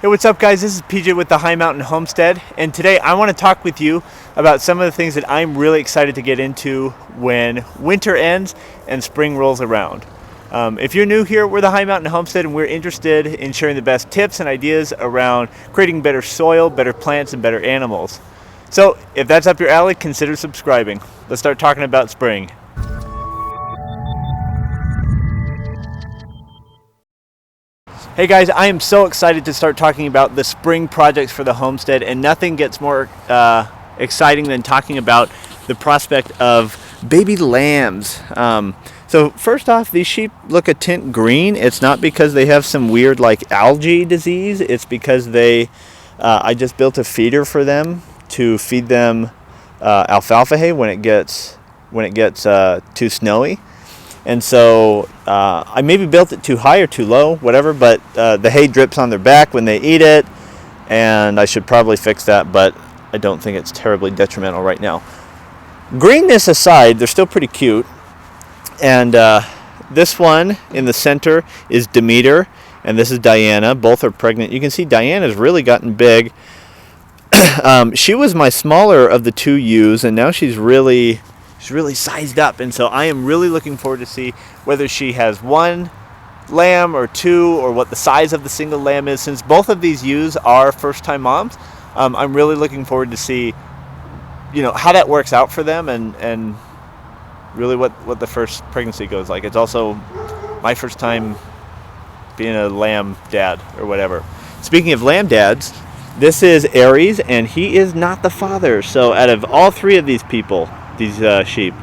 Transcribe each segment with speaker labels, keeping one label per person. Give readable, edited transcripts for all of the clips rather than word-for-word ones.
Speaker 1: Hey, what's up guys? This is PJ with the High Mountain Homestead, and today I want to talk with you about some of the things that I'm really excited to get into when winter ends and spring rolls around. If you're new here, we're the High Mountain Homestead, and we're interested in sharing the best tips and ideas around creating better soil, better plants, and better animals. So if that's up your alley, consider subscribing. Let's start talking about spring. Hey guys, I am so excited to start talking about the spring projects for the homestead, and nothing gets more exciting than talking about the prospect of baby lambs. So first off, these sheep look a tint green. It's not because they have some weird like algae disease. It's because I just built a feeder for them to feed them alfalfa hay when it gets too snowy. And so I maybe built it too high or too low, whatever, but the hay drips on their back when they eat it, and I should probably fix that, but I don't think it's terribly detrimental right now. Greenness aside, they're still pretty cute. And this one in the center is Demeter, and this is Diana. Both are pregnant. You can see Diana's really gotten big. She was my smaller of the two ewes, and now she's really sized up, and so I am really looking forward to see whether she has one lamb or two, or what the size of the single lamb is. Since both of these ewes are first-time moms, I'm really looking forward to see, how that works out for them, and really what the first pregnancy goes like. It's also my first time being a lamb dad or whatever. Speaking of lamb dads, this is Aries, and he is not the father. So out of all three of these people, these sheep,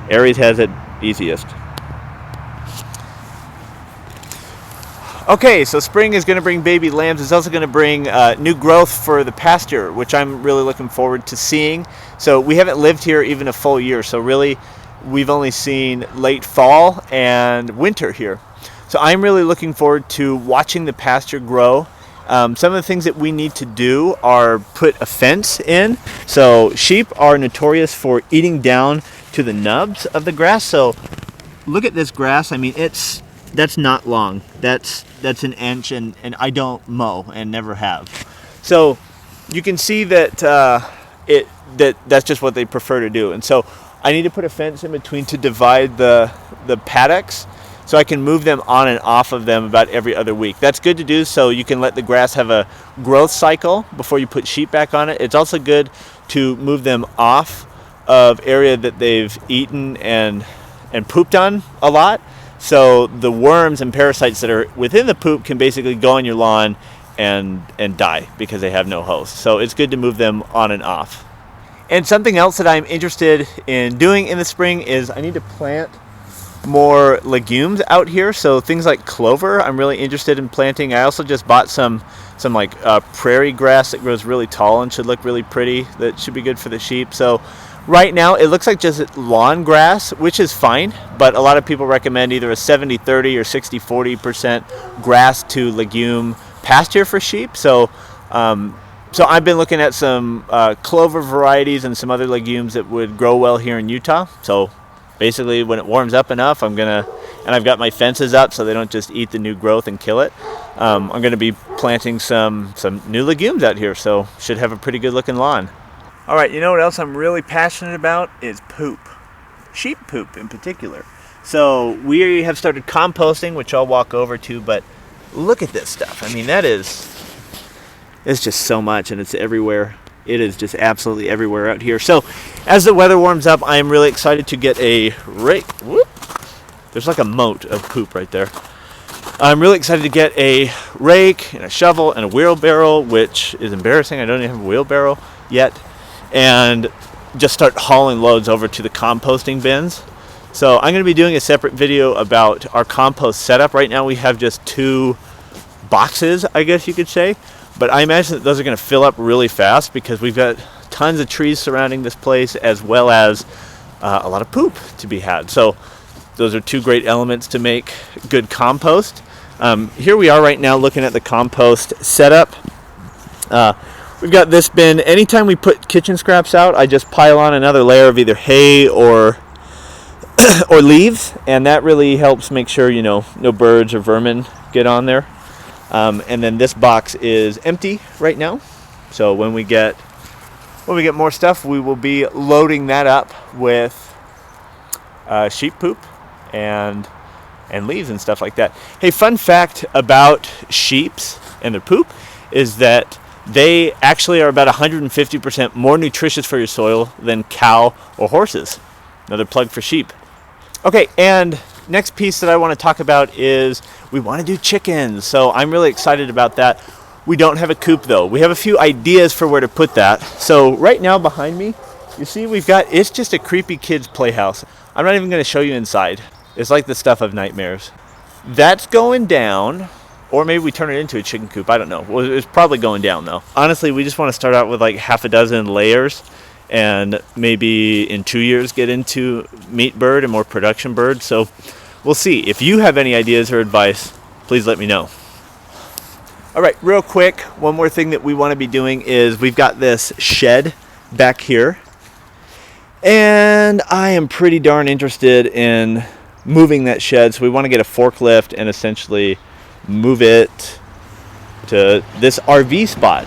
Speaker 1: Aries has it easiest. Okay, so spring is going to bring baby lambs. It's also going to bring new growth for the pasture, which I'm really looking forward to seeing. So we haven't lived here even a full year, so really we've only seen late fall and winter here. So I'm really looking forward to watching the pasture grow. Some of the things that we need to do are put a fence in. So sheep are notorious for eating down to the nubs of the grass. So look at this grass. I mean, that's not long. That's an inch, and I don't mow and never have. So you can see that that's just what they prefer to do. And so I need to put a fence in between to divide the paddocks, so I can move them on and off of them about every other week. That's good to do, so you can let the grass have a growth cycle before you put sheep back on it. It's also good to move them off of area that they've eaten and pooped on a lot, so the worms and parasites that are within the poop can basically go on your lawn and die because they have no host. So it's good to move them on and off. And something else that I'm interested in doing in the spring is I need to plant more legumes out here. So things like clover, I'm really interested in planting. I also just bought some like prairie grass that grows really tall and should look really pretty. That should be good for the sheep. So right now it looks like just lawn grass, which is fine, but a lot of people recommend either a 70-30 or 60-40% grass to legume pasture for sheep. So I've been looking at some clover varieties and some other legumes that would grow well here in Utah. So basically, when it warms up enough, and I've got my fences up so they don't just eat the new growth and kill it. I'm gonna be planting some new legumes out here, so should have a pretty good looking lawn. All right, you know what else I'm really passionate about is poop, sheep poop in particular. So we have started composting, which I'll walk over to, but look at this stuff. I mean, it's just so much, and it's everywhere. It is just absolutely everywhere out here. So as the weather warms up, I am really excited to get a rake. Whoop. There's like a moat of poop right there. I'm really excited to get a rake and a shovel and a wheelbarrow, which is embarrassing. I don't even have a wheelbarrow yet. And just start hauling loads over to the composting bins. So I'm going to be doing a separate video about our compost setup. Right now we have just 2 boxes, I guess you could say. But I imagine that those are going to fill up really fast because we've got tons of trees surrounding this place, as well as a lot of poop to be had. So those are 2 great elements to make good compost. Here we are right now looking at the compost setup. We've got this bin. Anytime we put kitchen scraps out, I just pile on another layer of either hay or leaves, and that really helps make sure no birds or vermin get on there. And then this box is empty right now. So when we get more stuff, we will be loading that up with sheep poop and leaves and stuff like that. Hey, fun fact about sheeps and their poop is that they actually are about 150% more nutritious for your soil than cow or horses. Another plug for sheep. Okay, and next piece that I want to talk about is we want to do chickens. So I'm really excited about that. We don't have a coop though. We have a few ideas for where to put that. So right now behind me, you see it's just a creepy kid's playhouse. I'm not even going to show you inside. It's like the stuff of nightmares. That's going down, or maybe we turn it into a chicken coop. I don't know. Well, it's probably going down though. Honestly, we just want to start out with like half a dozen layers and maybe in 2 years get into meat bird and more production bird. So we'll see. If you have any ideas or advice, please let me know. All right, real quick, one more thing that we want to be doing is we've got this shed back here. And I am pretty darn interested in moving that shed. So we want to get a forklift and essentially move it to this RV spot.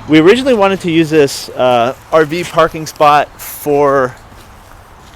Speaker 1: We originally wanted to use this RV parking spot for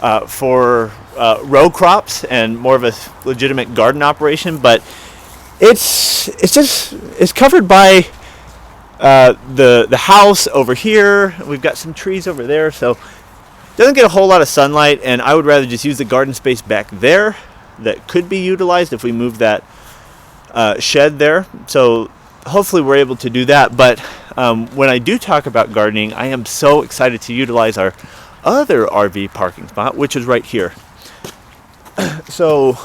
Speaker 1: row crops and more of a legitimate garden operation, but it's covered by the house over here. We've got some trees over there, so it doesn't get a whole lot of sunlight, and I would rather just use the garden space back there that could be utilized if we move that shed there. So hopefully we're able to do that. But when I do talk about gardening, I am so excited to utilize our other RV parking spot, which is right here. So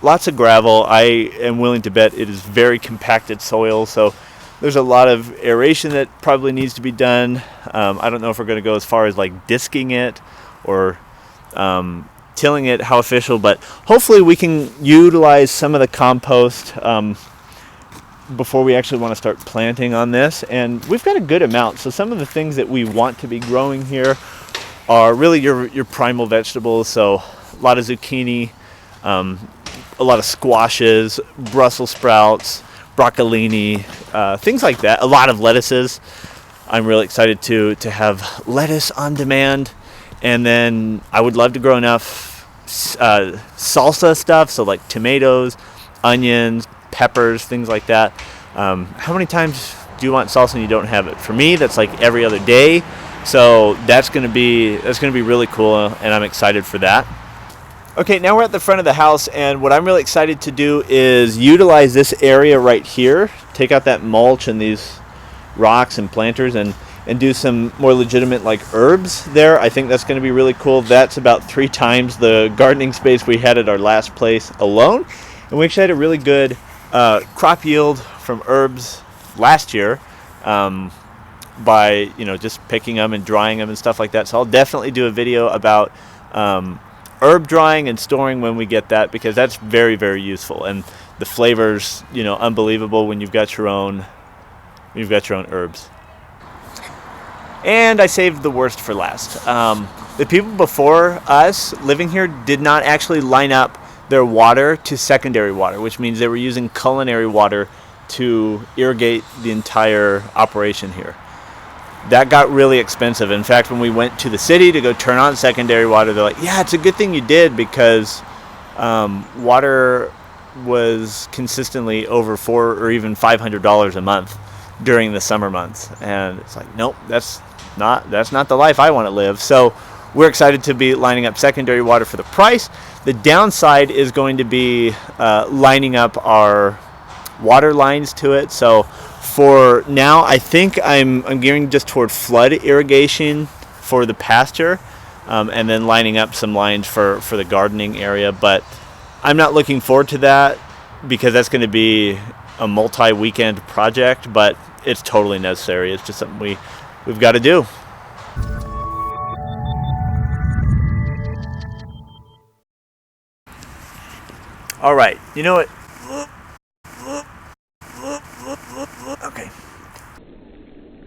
Speaker 1: lots of gravel. I am willing to bet it is very compacted soil, so there's a lot of aeration that probably needs to be done. I don't know if we're going to go as far as like disking it or tilling it, how official, but hopefully we can utilize some of the compost before we actually want to start planting on this. And we've got a good amount. So some of the things that we want to be growing here are really your primal vegetables. So a lot of zucchini, a lot of squashes, Brussels sprouts, broccolini, things like that. A lot of lettuces. I'm really excited to have lettuce on demand. And then I would love to grow enough salsa stuff, so like tomatoes, onions, peppers, things like that. How many times do you want salsa and you don't have it? For me, that's like every other day. So that's gonna be really cool, and I'm excited for that. Okay, now we're at the front of the house, and what I'm really excited to do is utilize this area right here, take out that mulch and these rocks and planters, and do some more legitimate like herbs there. I think that's going to be really cool. That's about 3 times the gardening space we had at our last place alone, and we actually had a really good crop yield from herbs last year by just picking them and drying them and stuff like that. So I'll definitely do a video about herb drying and storing when we get that, because that's very, very useful, and the flavors unbelievable when you've got your own herbs. And I saved the worst for last. The people before us living here did not actually line up their water to secondary water, which means they were using culinary water to irrigate the entire operation here. That got really expensive. In fact, when we went to the city to go turn on secondary water, they're like, yeah, it's a good thing you did, because water was consistently over $400 or even $500 a month during the summer months. And it's like, nope, that's not the life I want to live. So we're excited to be lining up secondary water for the price. The downside is going to be lining up our water lines to it. So for now, I think I'm gearing just toward flood irrigation for the pasture, and then lining up some lines for the gardening area. But I'm not looking forward to that, because that's going to be a multi-weekend project, but it's totally necessary. It's just something we've got to do. All right, you know what? Okay.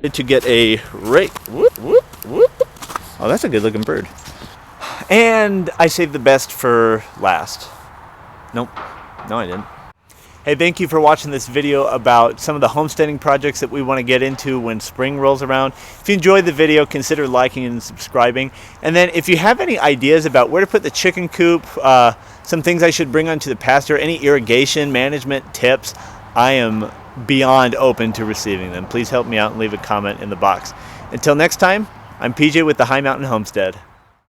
Speaker 1: To get a rake. Whoop, whoop, whoop. Oh, that's a good looking bird. And I saved the best for last. Nope. No, I didn't. Hey, thank you for watching this video about some of the homesteading projects that we want to get into when spring rolls around. If you enjoyed the video, consider liking and subscribing. And then if you have any ideas about where to put the chicken coop, some things I should bring onto the pasture, any irrigation management tips, I am beyond open to receiving them. Please help me out and leave a comment in the box. Until next time, I'm PJ with the High Mountain Homestead.